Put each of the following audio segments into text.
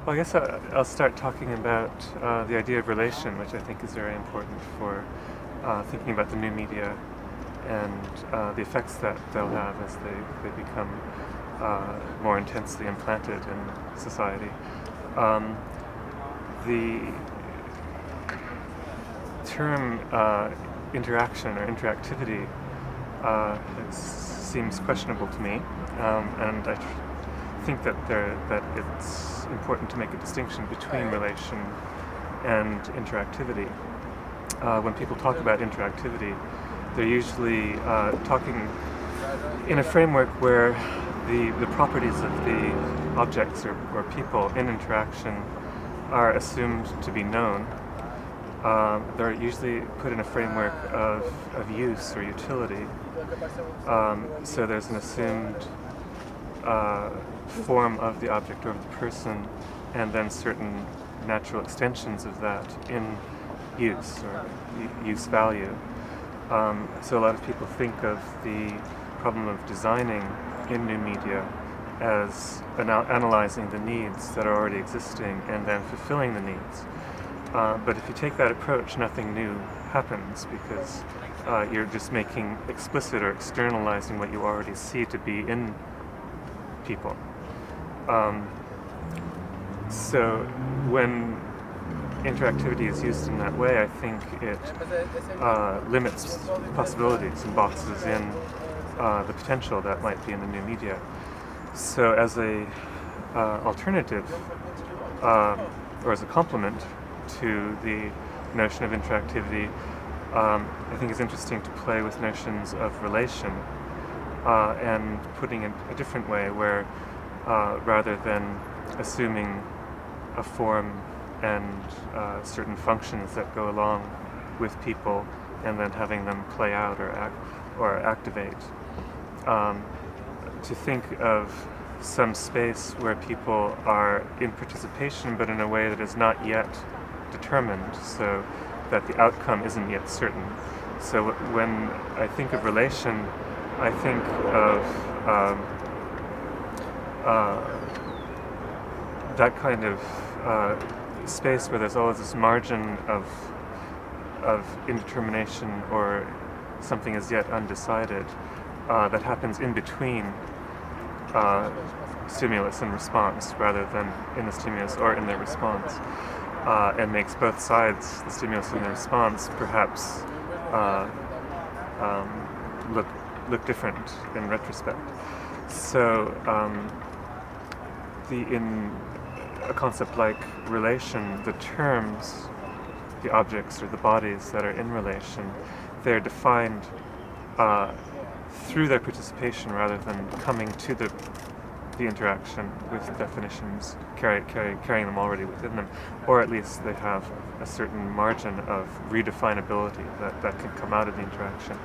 Well, I guess I'll start talking about the idea of relation, which I think is very important for thinking about the new media and the effects that they'll have as they become more intensely implanted in society. The term interaction or interactivity seems questionable to me, and I think that it's important to make a distinction between relation and interactivity. When people talk about interactivity, they're usually talking in a framework where the properties of the objects or people in interaction are assumed to be known. They're usually put in a framework of use or utility. So there's an assumed form of the object or of the person, and then certain natural extensions of that in use or use value. So a lot of people think of the problem of designing in new media as analyzing the needs that are already existing and then fulfilling the needs. But if you take that approach, nothing new happens, because you're just making explicit or externalizing what you already see to be in people. So when interactivity is used in that way, I think it limits possibilities and boxes in the potential that might be in the new media. So as a alternative, or as a complement to the notion of interactivity, I think it's interesting to play with notions of relation and putting it a different way, where rather than assuming a form and certain functions that go along with people and then having them play out or activate, to think of some space where people are in participation but in a way that is not yet determined, so that the outcome isn't yet certain. So when I think of relation, I think of that kind of space where there's always this margin of indetermination or something as yet undecided that happens in between stimulus and response, rather than in the stimulus or in the response, and makes both sides, the stimulus and the response, perhaps look different in retrospect. So in a concept like relation, the terms, the objects or the bodies that are in relation, they're defined through their participation rather than coming to the interaction with definitions, carrying them already within them, or at least they have a certain margin of redefinability that can come out of the interaction.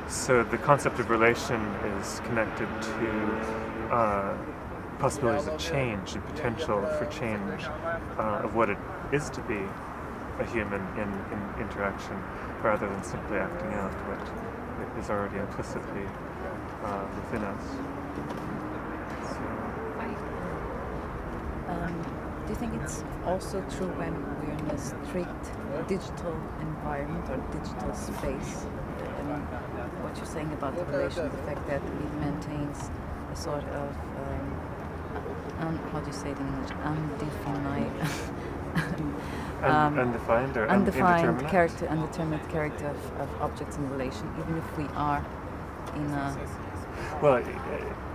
So the concept of relation is connected to possibilities of change and potential for change of what it is to be a human in interaction, rather than simply acting out what is already implicitly within us. Do you think it's also true when we're in a strict digital environment or digital space? I mean, what you're saying about the relation, the fact that it maintains a sort of how do you say it in English? Undefined or undefined character, undetermined character of objects in relation, even if we are in a... Well,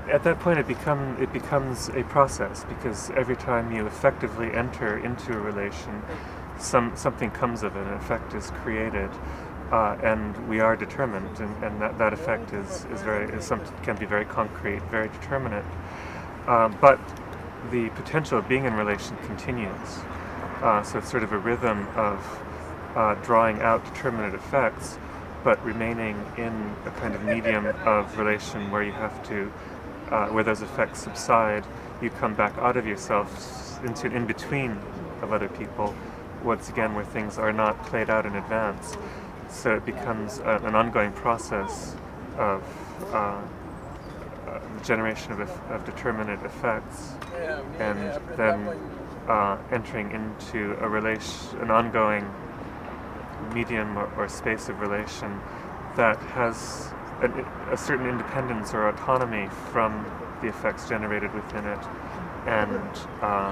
at that point it becomes a process, because every time you effectively enter into a relation, something comes of it, an effect is created, and we are determined, and that effect can be very concrete, very determinate. But the potential of being in relation continues. So it's sort of a rhythm of drawing out determinate effects, but remaining in a kind of medium of relation where you have to, where those effects subside, you come back out of yourself into in between of other people, once again where things are not played out in advance. So it becomes an ongoing process of generation of determinate effects, and then entering into an ongoing medium or space of relation that has a certain independence or autonomy from the effects generated within it and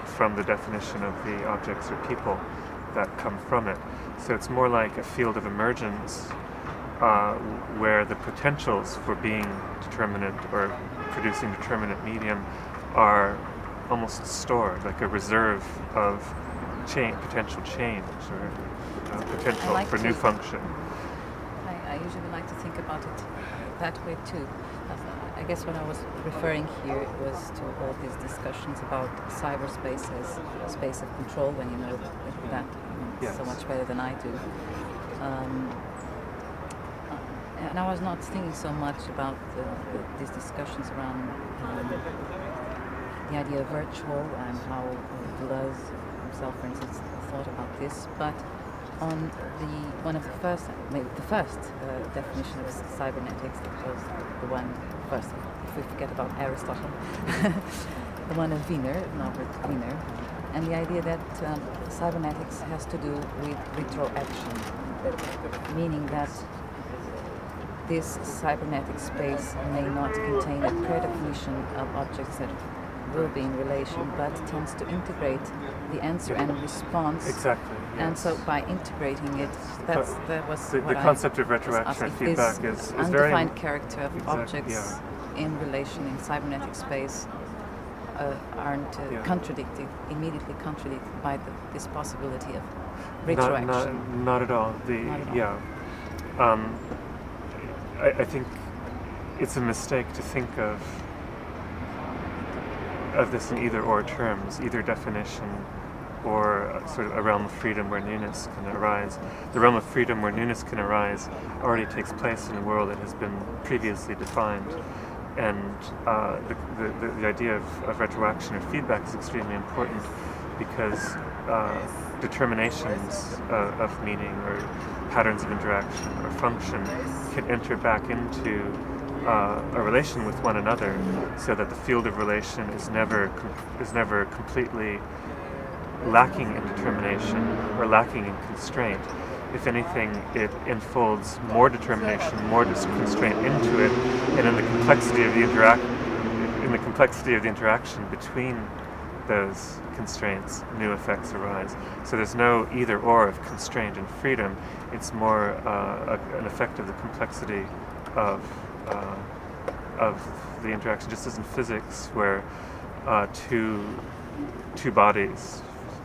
from the definition of the objects or people that come from it. So it's more like a field of emergence where the potentials for being determinate or producing determinate medium are almost stored, like a reserve of potential change or potential for new function. I usually like to think about it that way too. I guess what I was referring here was to all these discussions about cyberspace as a space of control, when you know that Yes. so much better than I do. And I was not thinking so much about these discussions around the idea of virtual and how Deleuze himself, for instance, thought about this, but on one of the first, maybe the first definition of cybernetics, that was the one first, if we forget about Aristotle, the one of Norbert Wiener, and the idea that cybernetics has to do with retroaction, meaning that this cybernetic space may not contain a predefinition of objects that will be in relation, but tends to integrate the answer and response. Exactly. And yes. so by integrating it, that was the what concept of was retroaction asking, feedback is very undefined character of Exactly, objects yeah. in relation in cybernetic space aren't immediately contradicted by this possibility of retroaction. Not at all. I think it's a mistake to think of this in either or terms, either definition or sort of a realm of freedom where newness can arise. The realm of freedom where newness can arise already takes place in a world that has been previously defined, and the idea of retroaction or feedback is extremely important because determinations of meaning or patterns of interaction or function can enter back into a relation with one another, so that the field of relation is never completely lacking in determination or lacking in constraint. If anything, it enfolds more determination, more constraint into it, and in the complexity of the interaction between those constraints, new effects arise. So there's no either or of constraint and freedom. It's more an effect of the complexity of the interaction, just as in physics, where two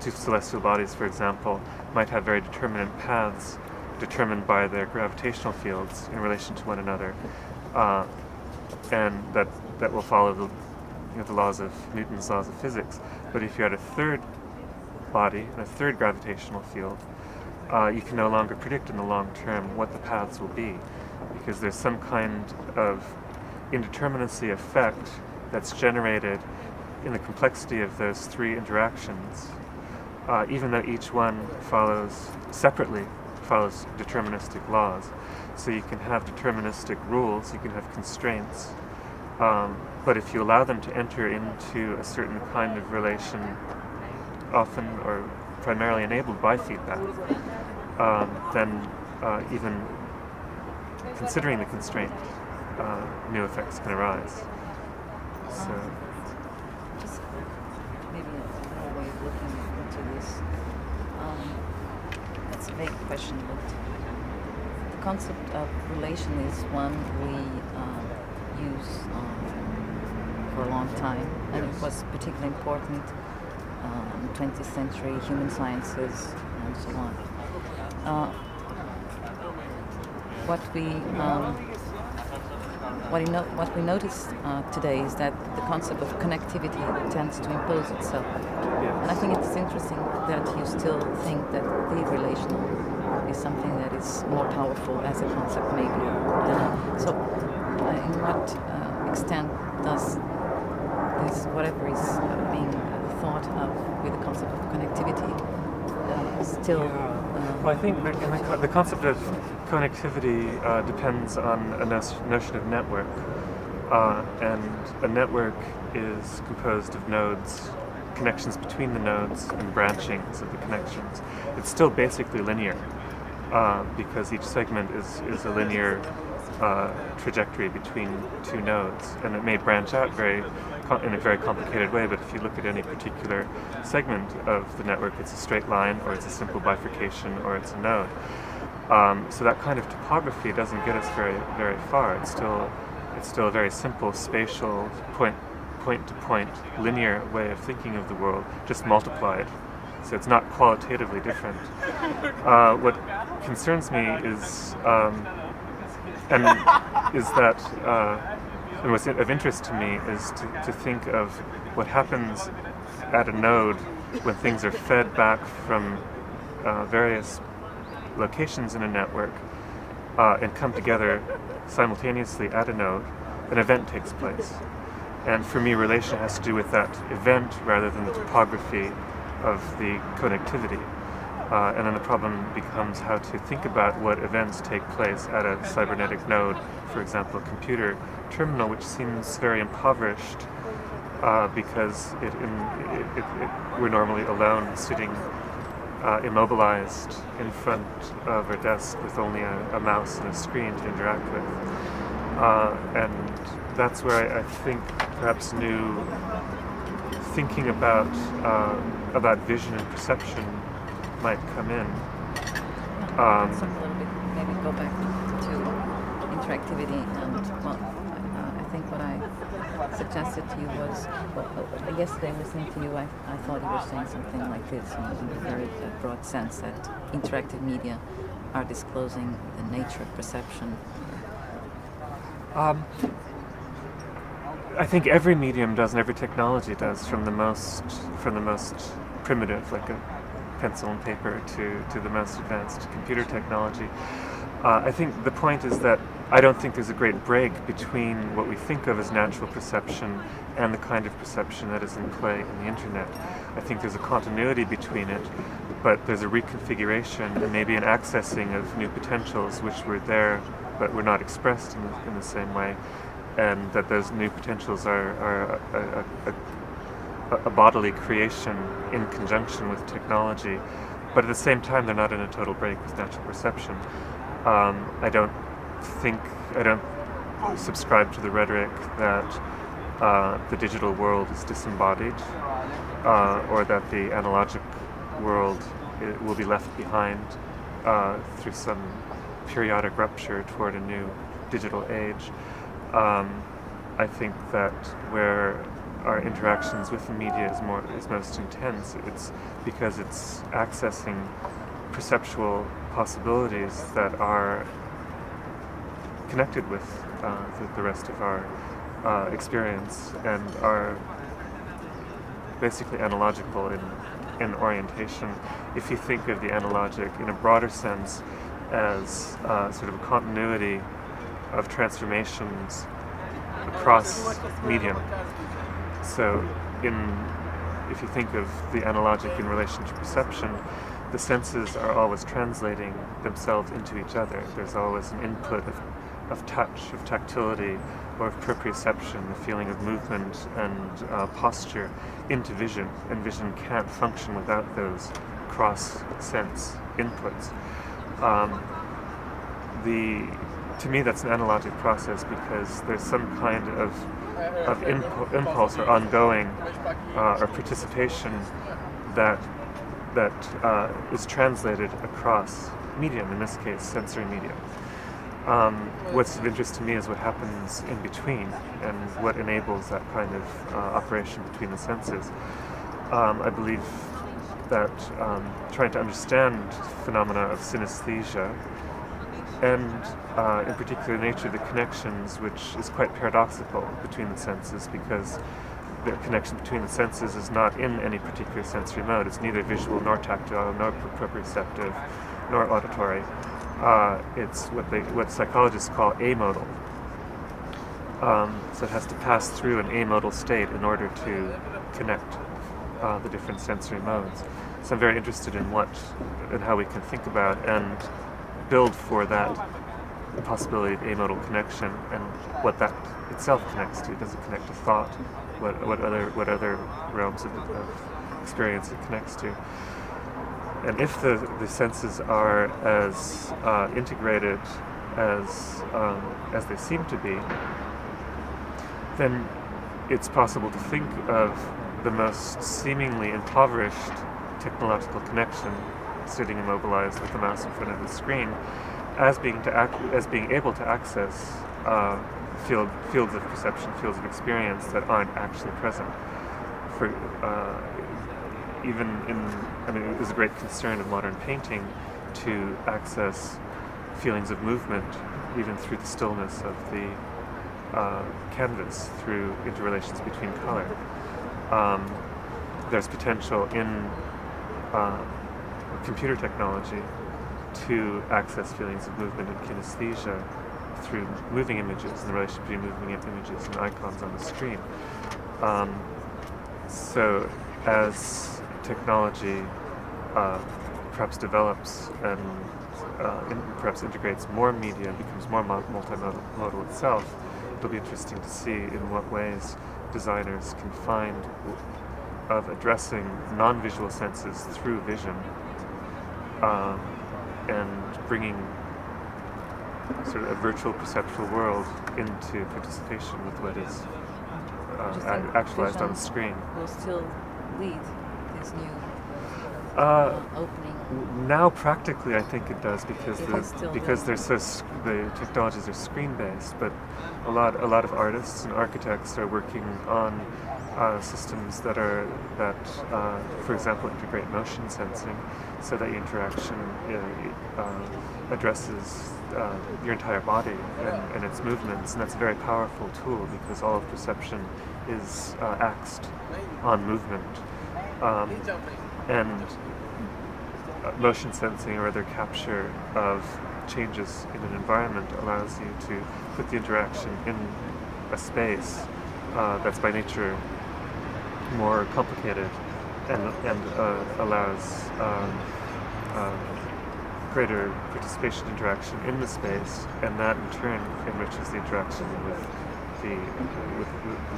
celestial bodies, for example, might have very determinate paths determined by their gravitational fields in relation to one another, and that will follow the laws of Newton's laws of physics. But if you had a third body and a third gravitational field, you can no longer predict in the long term what the paths will be, because there's some kind of indeterminacy effect that's generated in the complexity of those three interactions, even though each one follows deterministic laws. So you can have deterministic rules, you can have constraints, but if you allow them to enter into a certain kind of relation, often or primarily enabled by feedback, then even considering the constraint, new effects can arise. So, just maybe another way of looking into this. It's a vague question, but the concept of relation is one we use for a long time, and it was particularly important in the 20th century, human sciences, and so on. What we notice today is that the concept of connectivity tends to impose itself. And I think it's interesting that you still think that the relational is something that is more powerful as a concept, maybe. So, in what extent does this, whatever is being thought of with the concept of connectivity, still... Well, I think the concept of connectivity depends on a notion of network, and a network is composed of nodes connections between the nodes and branchings of the connections. It's still basically linear because each segment is a linear trajectory between two nodes, and it may branch out in a very complicated way, but if you look at any particular segment of the network, it's a straight line, or it's a simple bifurcation, or it's a node. So that kind of topography doesn't get us very, very far. It's still a very simple spatial point-to-point linear way of thinking of the world, just multiplied. So it's not qualitatively different. What concerns me is and what's of interest to me is to think of what happens at a node when things are fed back from various locations in a network and come together simultaneously at a node. An event takes place. And for me, relation has to do with that event rather than the topography of the connectivity. And then the problem becomes how to think about what events take place at a cybernetic node, for example, a computer terminal, which seems very impoverished because we're normally alone, sitting immobilized in front of our desk with only a mouse and a screen to interact with. And that's where I think perhaps new thinking about vision and perception might come in. Let's talk a little bit, maybe go back to interactivity, and I think what I suggested to you was, yesterday listening to you, I thought you were saying something like this in a very broad sense, that interactive media are disclosing the nature of perception. I think every medium does, and every technology does, from the most primitive, like a pencil and paper, to the most advanced computer technology. I think the point is that I don't think there's a great break between what we think of as natural perception and the kind of perception that is in play in the internet. I think there's a continuity between it, but there's a reconfiguration and maybe an accessing of new potentials which were there but were not expressed in the same way, and that those new potentials are a bodily creation in conjunction with technology, but at the same time they're not in a total break with natural perception. I don't subscribe to the rhetoric that the digital world is disembodied, or that the analogic world will be left behind through some periodic rupture toward a new digital age. I think that where our interactions with the media is most intense, it's because it's accessing perceptual possibilities that are connected with the rest of our experience and are basically analogical in orientation. If you think of the analogic in a broader sense as sort of a continuity of transformations across medium. So if you think of the analogic in relation to perception, the senses are always translating themselves into each other. There's always an input of touch, of tactility, or of proprioception, the feeling of movement and posture into vision, and vision can't function without those cross-sense inputs. To me, that's an analogic process because there's some kind of impulse or ongoing or participation that is translated across medium, in this case, sensory medium. What's of interest to me is what happens in between and what enables that kind of operation between the senses. I believe that trying to understand phenomena of synesthesia and in particular the nature of the connections, which is quite paradoxical between the senses, because the connection between the senses is not in any particular sensory mode. It's neither visual nor tactile nor proprioceptive nor auditory. It's what psychologists call amodal. So it has to pass through an amodal state in order to connect the different sensory modes. So I'm very interested in how we can think about and build for that possibility of amodal connection and what that itself connects to. Does it connect to thought? what other realms of experience it connects to. And if the senses are as integrated as they seem to be, then it's possible to think of the most seemingly impoverished technological connection, sitting immobilized with the mouse in front of the screen, as being able to access fields of perception, fields of experience that aren't actually present. It was a great concern of modern painting to access feelings of movement, even through the stillness of the canvas, through interrelations between color. There's potential in computer technology to access feelings of movement and kinesthesia through moving images and the relation between moving images and icons on the screen. So as technology perhaps develops and perhaps integrates more media and becomes more multimodal itself, it'll be interesting to see in what ways designers can find of addressing non-visual senses through vision and bringing sort of a virtual perceptual world into participation with what is actualized on the screen. Will still lead this new opening. Now, practically, I think it does because the technologies are screen-based. But a lot of artists and architects are working on systems that, for example, integrate motion sensing, so that interaction addresses your entire body and its movements, and that's a very powerful tool because all of perception is axed on movement, and motion sensing or other capture of changes in an environment allows you to put the interaction in a space that's by nature more complicated and allows greater participation interaction in the space, and that in turn enriches the interaction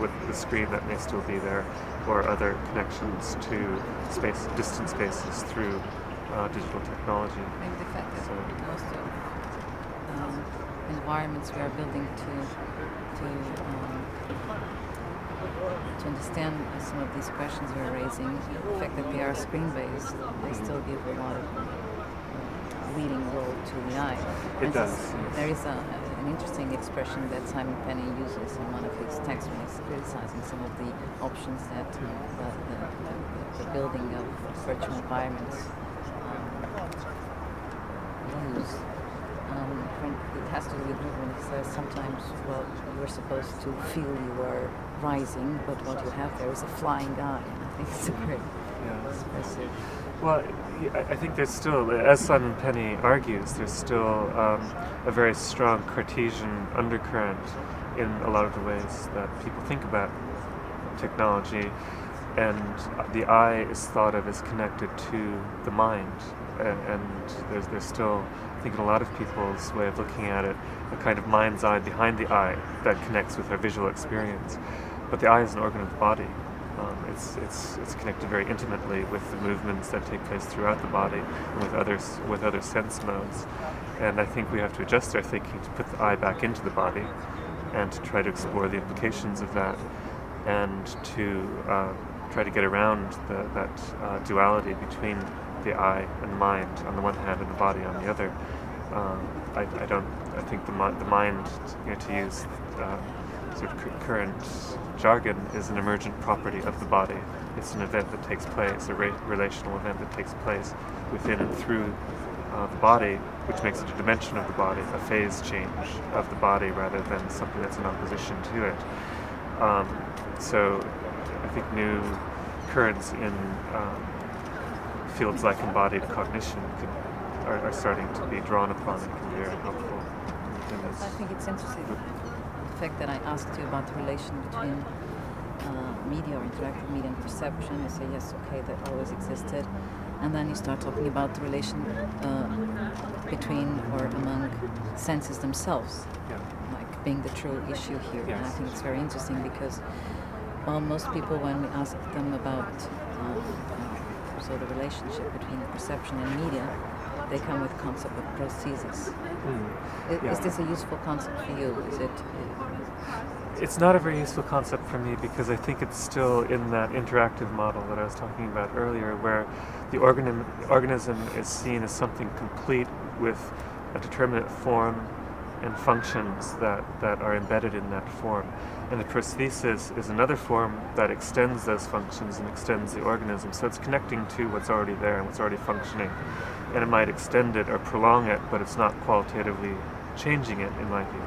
with the screen that may still be there, or other connections to distant spaces through digital technology. Maybe the fact that most of environments we are building to understand some of these questions we're raising, the fact that they are screen-based, they still give a lot of leading role to the eye. It does. There is an interesting expression that Simon Penny uses in one of his texts when he's criticizing some of the options that the building of virtual environments use. It has to do with movement. He says sometimes, well, you're supposed to feel you are rising, but what you have there is a flying eye, and I think it's a very expressive. Well, I think there's still, as Simon Penny argues, there's still a very strong Cartesian undercurrent in a lot of the ways that people think about technology, and the eye is thought of as connected to the mind, and there's still, I think in a lot of people's way of looking at it, a kind of mind's eye behind the eye that connects with our visual experience. But the eye is an organ of the body. It's connected very intimately with the movements that take place throughout the body and with other sense modes. And I think we have to adjust our thinking to put the eye back into the body and to try to explore the implications of that, and to try to get around that duality between the eye and the mind on the one hand and the body on the other. I think the mind, to use sort of current jargon, is an emergent property of the body. It's an event that takes place, a relational event that takes place within and through the body, which makes it a dimension of the body, a phase change of the body rather than something that's in opposition to it. So I think new currents in fields like embodied cognition are starting to be drawn upon and can be very helpful in this. I think it's interesting the fact that I asked you about the relation between media or interactive media and perception. You say yes, okay, that always existed, and then you start talking about the relation between or among senses themselves, like being the true issue here. Yes. And I think it's very interesting because Well, most people, when we ask them about the relationship between perception and media, they come with concept of prosthesis. Yeah. Is this a useful concept for you? Is it? It's not a very useful concept for me because I think it's still in that interactive model that I was talking about earlier, where the organism is seen as something complete with a determinate form and functions that are embedded in that form. And the prosthesis is another form that extends those functions and extends the organism. So it's connecting to what's already there and what's already functioning. And it might extend it or prolong it, but it's not qualitatively changing it, in my view.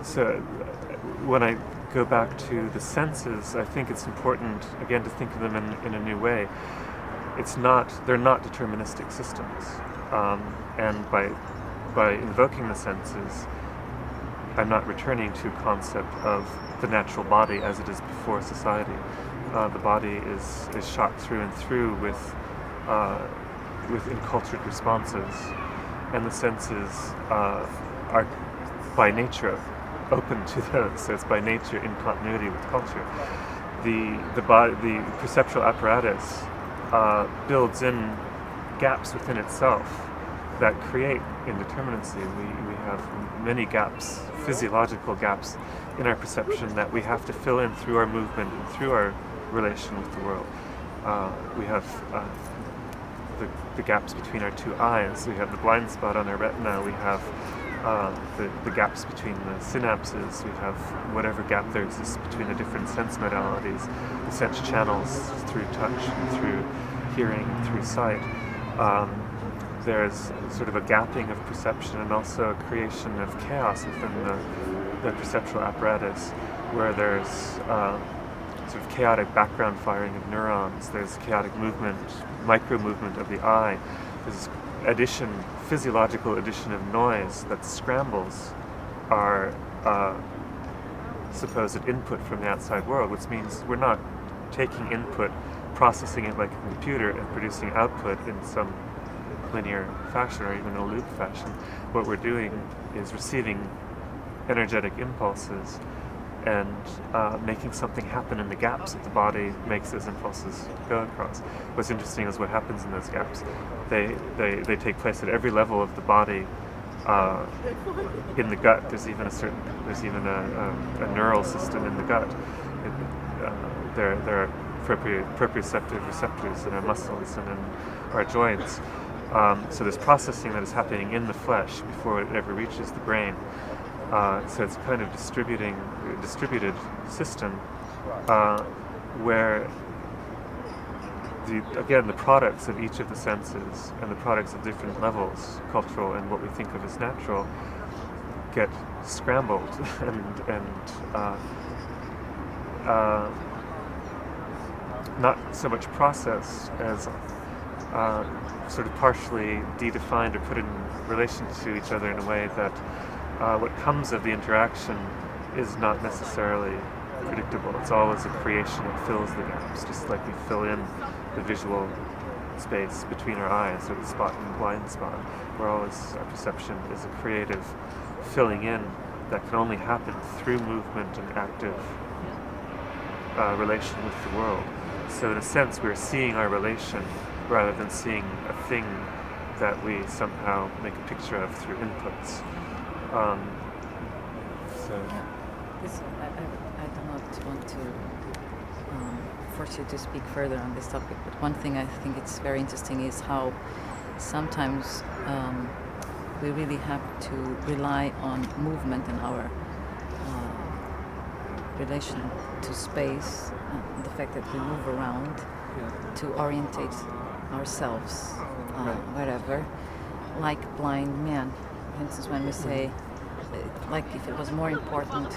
So when I go back to the senses, I think it's important, again, to think of them in a new way. They're not deterministic systems. And by invoking the senses, I'm not returning to a concept of the natural body as it is before society. The body is shot through and through with encultured responses, and the senses are by nature open to those. So it's by nature in continuity with culture. The perceptual apparatus builds in gaps within itself that create indeterminacy. We have many gaps, physiological gaps in our perception that we have to fill in through our movement and through our relation with the world. We have the gaps between our two eyes. We have the blind spot on our retina. We have the gaps between the synapses. We have whatever gap there exists between the different sense modalities, the sense channels through touch and through hearing and through sight. There's sort of a gapping of perception and also a creation of chaos within the perceptual apparatus, where there's sort of chaotic background firing of neurons. There's chaotic movement, micro movement of the eye. There's physiological addition of noise that scrambles our supposed input from the outside world, which means we're not taking input, processing it like a computer, and producing output in some linear fashion or even a loop fashion. What we're doing is receiving energetic impulses and making something happen in the gaps that the body makes those impulses go across. What's interesting is what happens in those gaps. They take place at every level of the body. In the gut, there's even a neural system in the gut. There are proprioceptive receptors in our muscles and in our joints. So there's processing that is happening in the flesh before it ever reaches the brain. So it's kind of distributed system where the products of each of the senses and the products of different levels, cultural and what we think of as natural, get scrambled and not so much processed as sort of partially de-defined or put in relation to each other in a way that what comes of the interaction is not necessarily predictable. It's always a creation that fills the gaps, just like we fill in the visual space between our eyes, or the spot and the blind spot. Our perception is a creative filling in that can only happen through movement and active relation with the world. So in a sense, we're seeing our relation rather than seeing a thing that we somehow make a picture of through inputs. I do not want to force you to speak further on this topic, but one thing I think it's very interesting is how sometimes we really have to rely on movement and our relation to space, the fact that we move around to orientate ourselves wherever, like blind men. For instance, when we say, like if it was more important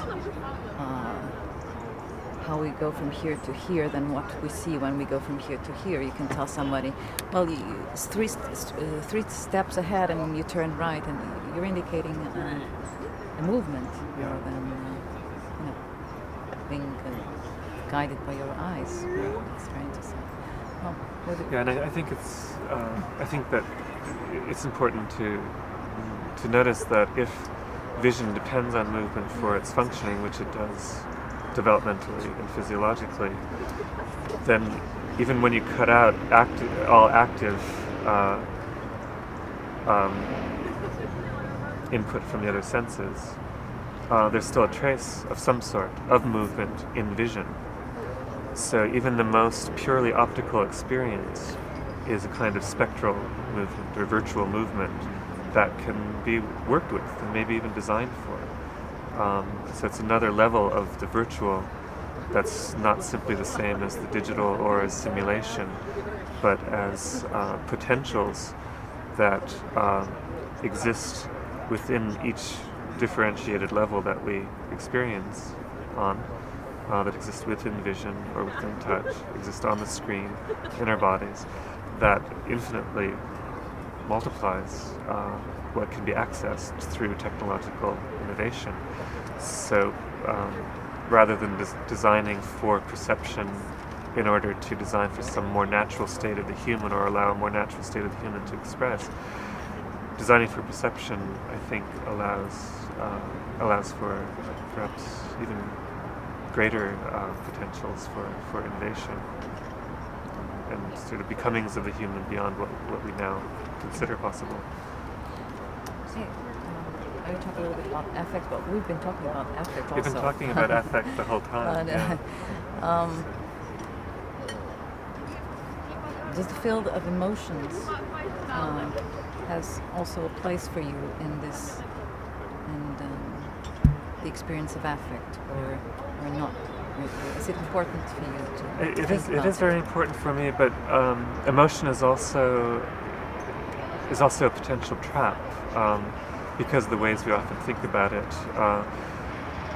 how we go from here to here than what we see when we go from here to here, you can tell somebody, well, it's three steps ahead and you turn right, and you're indicating a movement rather than being guided by your eyes. It's very interesting. And I think I think that it's important to to notice that if vision depends on movement for its functioning, which it does developmentally and physiologically, then even when you cut out all active input from the other senses, there's still a trace of some sort of movement in vision. So even the most purely optical experience is a kind of spectral movement or virtual movement that can be worked with and maybe even designed for. So it's another level of the virtual that's not simply the same as the digital or as simulation, but as potentials that exist within each differentiated level that we experience on, that exist within vision or within touch, exist on the screen, in our bodies, that infinitely multiplies what can be accessed through technological innovation. So rather than designing for perception in order to design for some more natural state of the human or allow a more natural state of the human to express, designing for perception, I think, allows for perhaps even greater potentials for innovation and sort of becomings of the human beyond what we now consider possible. Okay. I will talk a little bit about affect, but we've been talking about affect also. We've been talking about affect the whole time. Does the field of emotions has also a place for you in this, and the experience of affect, or not? Is it important for you to think about It is very important for me, but emotion is also a potential trap, because of the ways we often think about it.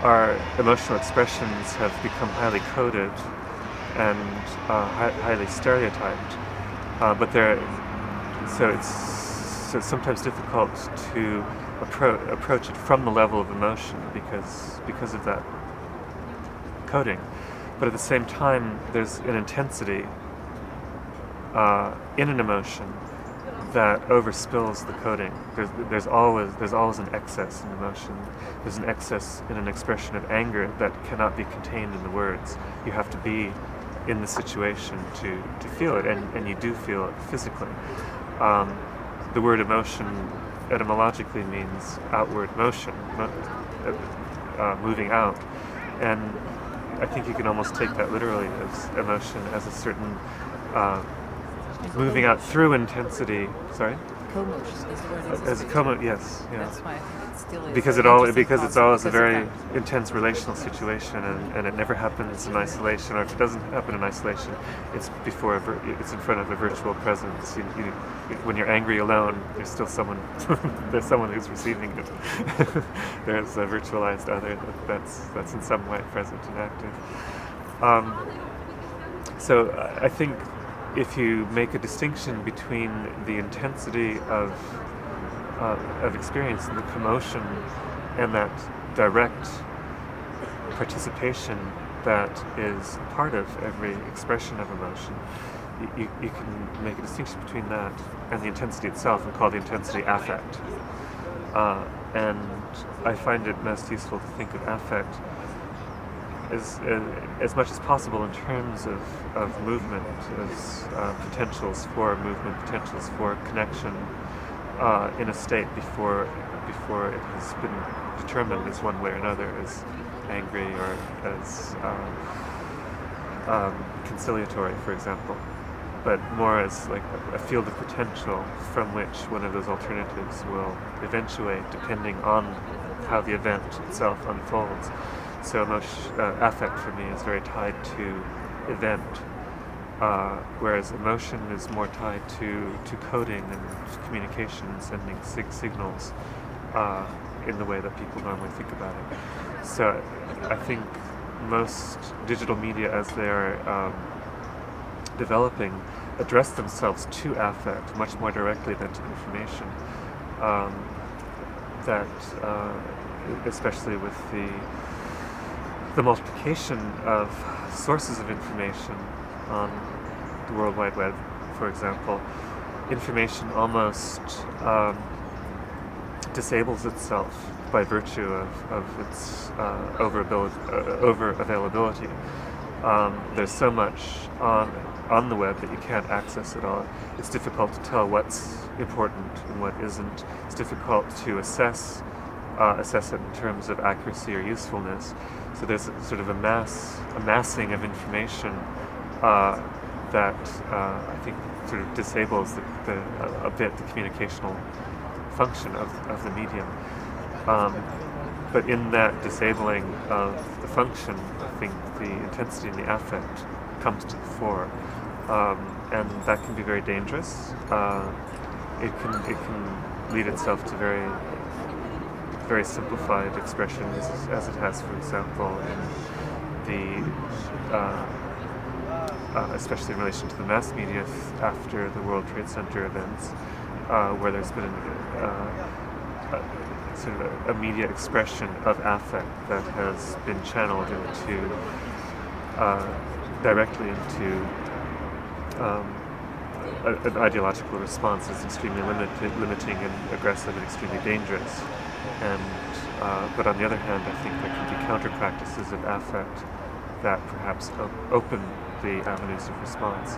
Our emotional expressions have become highly coded and highly stereotyped, so it's sometimes difficult to approach it from the level of emotion because of that coding. But at the same time, there's an intensity in an emotion that overspills the coding. There's always an excess in emotion. There's an excess in an expression of anger that cannot be contained in the words. You have to be in the situation to feel it, and you do feel it physically. The word emotion etymologically means outward motion, moving out, and I think you can almost take that literally as emotion as a certain moving out through intensity. Sorry? Co-motion is the word. As a co-motion, yes. Yeah. That's why I think it still is. Because it's always a very intense relational situation, and it never happens in isolation. Or if it doesn't happen in isolation, it's it's in front of a virtual presence. When you're angry alone, there's still someone. There's someone who's receiving it. There's a virtualized other that's in some way present and active. So I think if you make a distinction between the intensity of experience and the commotion and that direct participation that is part of every expression of emotion, you can make a distinction between that and the intensity itself and call the intensity affect. And I find it most useful to think of affect as much as possible in terms of movement, as potentials for movement, potentials for connection in a state before it has been determined as one way or another, as angry or as conciliatory, for example, but more as like a field of potential from which one of those alternatives will eventuate depending on how the event itself unfolds. So affect for me is very tied to event, whereas emotion is more tied to coding and communication and sending signals in the way that people normally think about it. So I think most digital media, as they are developing, address themselves to affect much more directly than to information. Especially with the multiplication of sources of information on the World Wide Web, for example, information almost disables itself by virtue of its over availability. There's so much on the web that you can't access it all. It's difficult to tell what's important and what isn't. It's difficult to assess it in terms of accuracy or usefulness. So there's sort of a massing of information that I think sort of disables a bit the communicational function of the medium. But in that disabling of the function, I think the intensity and the affect comes to the fore, and that can be very dangerous. It can lead itself to very simplified expressions, as it has, for example, in especially in relation to the mass media after the World Trade Center events, where there's been sort of a media expression of affect that has been channeled into directly into an ideological response that's extremely limiting and aggressive and extremely dangerous. And but on the other hand, I think there can be counter practices of affect that perhaps open the avenues of response.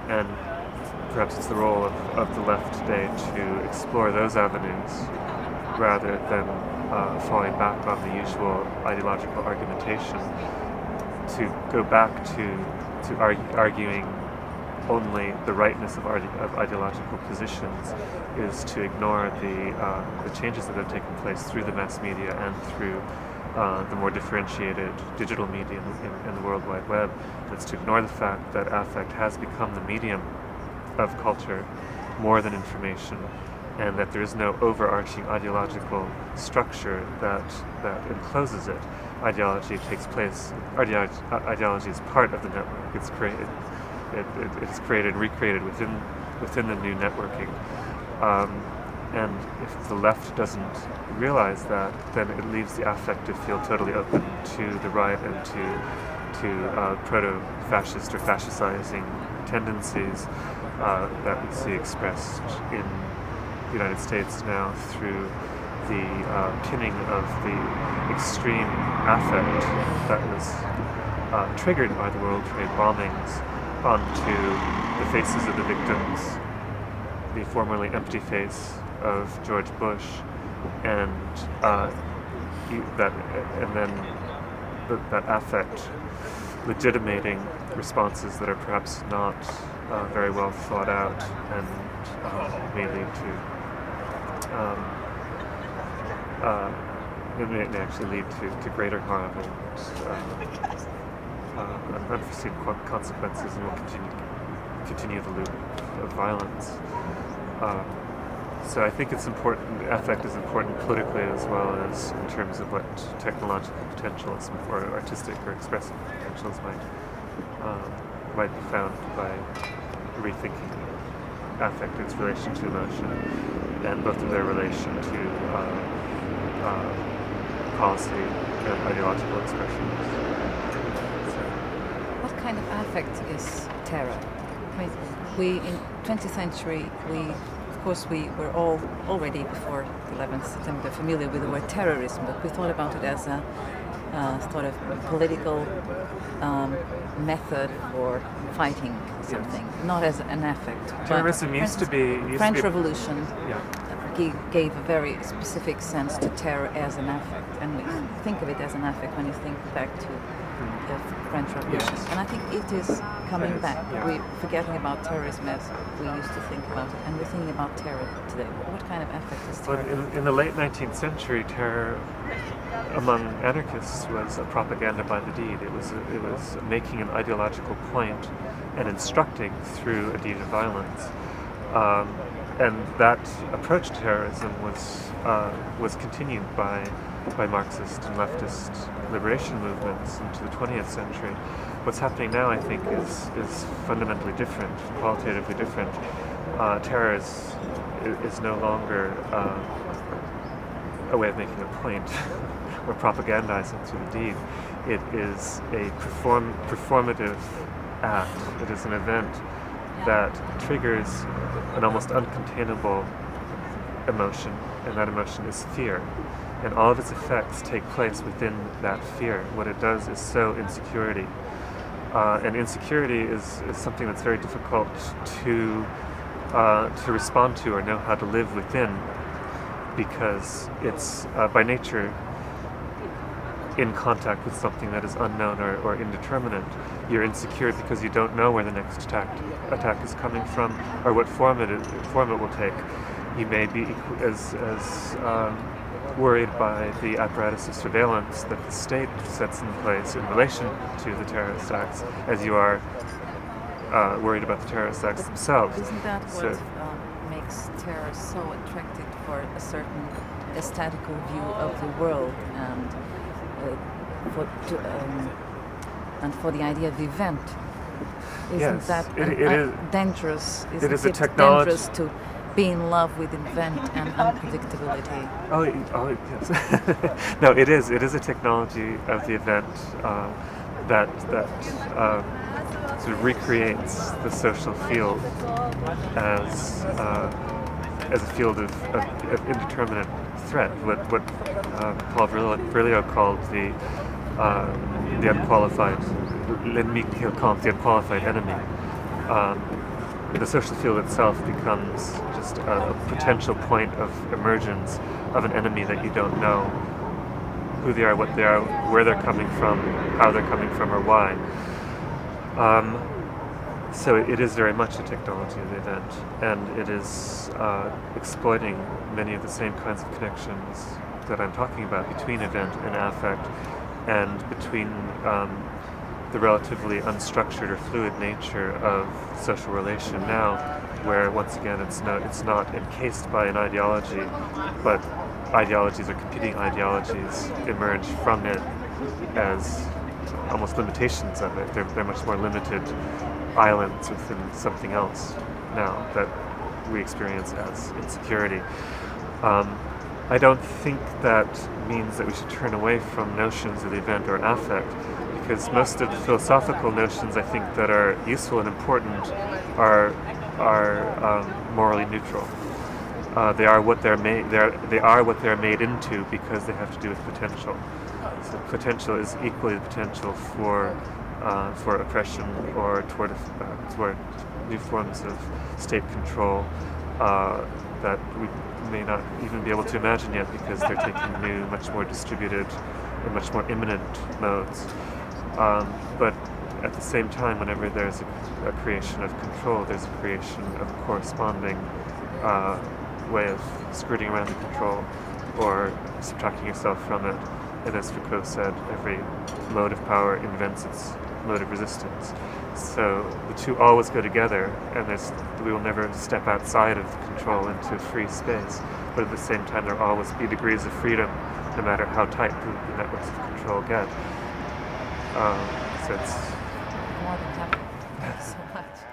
And perhaps it's the role of the left today to explore those avenues rather than falling back on the usual ideological argumentation, to go back to arguing only the rightness of ideological positions is to ignore the changes that have taken place through the mass media and through the more differentiated digital media in the World Wide Web. It's to ignore the fact that affect has become the medium of culture more than information, and that there is no overarching ideological structure that encloses it. Ideology takes place. Ideology is part of the network. It's created. It is created, recreated within the new networking. And if the left doesn't realize that, then it leaves the affective field totally open to the right and to proto-fascist or fascicizing tendencies that we see expressed in the United States now through the pinning of the extreme affect that was triggered by the World Trade bombings onto the faces of the victims, the formerly empty face of George Bush, and then that affect legitimating responses that are perhaps not very well thought out and may lead to it may actually lead to greater harm and unforeseen consequences, and will continue the loop of violence. So I think it's important. Affect is important politically as well as in terms of what technological potentials or artistic or expressive potentials might be found by rethinking affect, its relation to emotion, and both of their relation to policy and ideological expressions. What kind of affect is terror? I mean, we in 20th century, of course, we were all already before the 11th September familiar with the word terrorism, but we thought about it as a sort of political method for fighting something, not as an affect. Terrorism used to be... French Revolution gave a very specific sense to terror as an affect, and we think of it as an affect when you think back to the French Revolution. Yes. And I think it is coming back. We're forgetting about terrorism as we used to think about it, and we're thinking about terror today. What kind of affect is terror? Well, in the late 19th century, terror among anarchists was a propaganda by the deed. It was making an ideological point and instructing through a deed of violence. And that approach to terrorism was continued by Marxist and leftist liberation movements into the 20th century. What's happening now, I think, is fundamentally different, qualitatively different. Terror is no longer a way of making a point or propagandizing through the deed. It is a performative act. It is an event that triggers an almost uncontainable emotion, and that emotion is fear. And all of its effects take place within that fear. What it does is sow insecurity. And insecurity is something that's very difficult to respond to or know how to live within, because it's by nature in contact with something that is unknown or indeterminate. You're insecure because you don't know where the next attack is coming from or what form it will take. You may be as worried by the apparatus of surveillance that the state sets in place in relation to the terrorist acts as you are worried about the terrorist acts themselves. Isn't that what makes terror so attractive for a certain aesthetical view of the world and for the idea of event? Isn't Yes, that it is dangerous? It is a it technology. dangerous to be in love with event and unpredictability? Oh, yes. No, it is. It is a technology of the event that sort of recreates the social field as a field of indeterminate threat. What Paul Virilio called the unqualified, l'ennemi, he'll call it the unqualified enemy. The social field itself becomes just a potential point of emergence of an enemy that you don't know who they are, what they are, where they're coming from, how they're coming from, or why. So it is very much a technology of the event, and it is exploiting many of the same kinds of connections that I'm talking about between event and affect, and between the relatively unstructured or fluid nature of social relation now, where once again it's not encased by an ideology, but ideologies or competing ideologies emerge from it as almost limitations of it. They're much more limited islands within something else now that we experience as insecurity. I don't think that means that we should turn away from notions of the event or affect, because most of the philosophical notions I think that are useful and important are morally neutral. They are what they're made. They are what they're made into because they have to do with potential. So potential is equally the potential for oppression or toward new forms of state control that we may not even be able to imagine yet, because they're taking new, much more distributed and much more imminent modes. But at the same time, whenever there's a creation of control, there's a creation of a corresponding way of skirting around the control or subtracting yourself from it. And as Foucault said, every mode of power invents its mode of resistance. So the two always go together, and we will never step outside of the control into free space. But at the same time, there will always be degrees of freedom, no matter how tight the networks of control get. So it's More than happy. Thank you so much.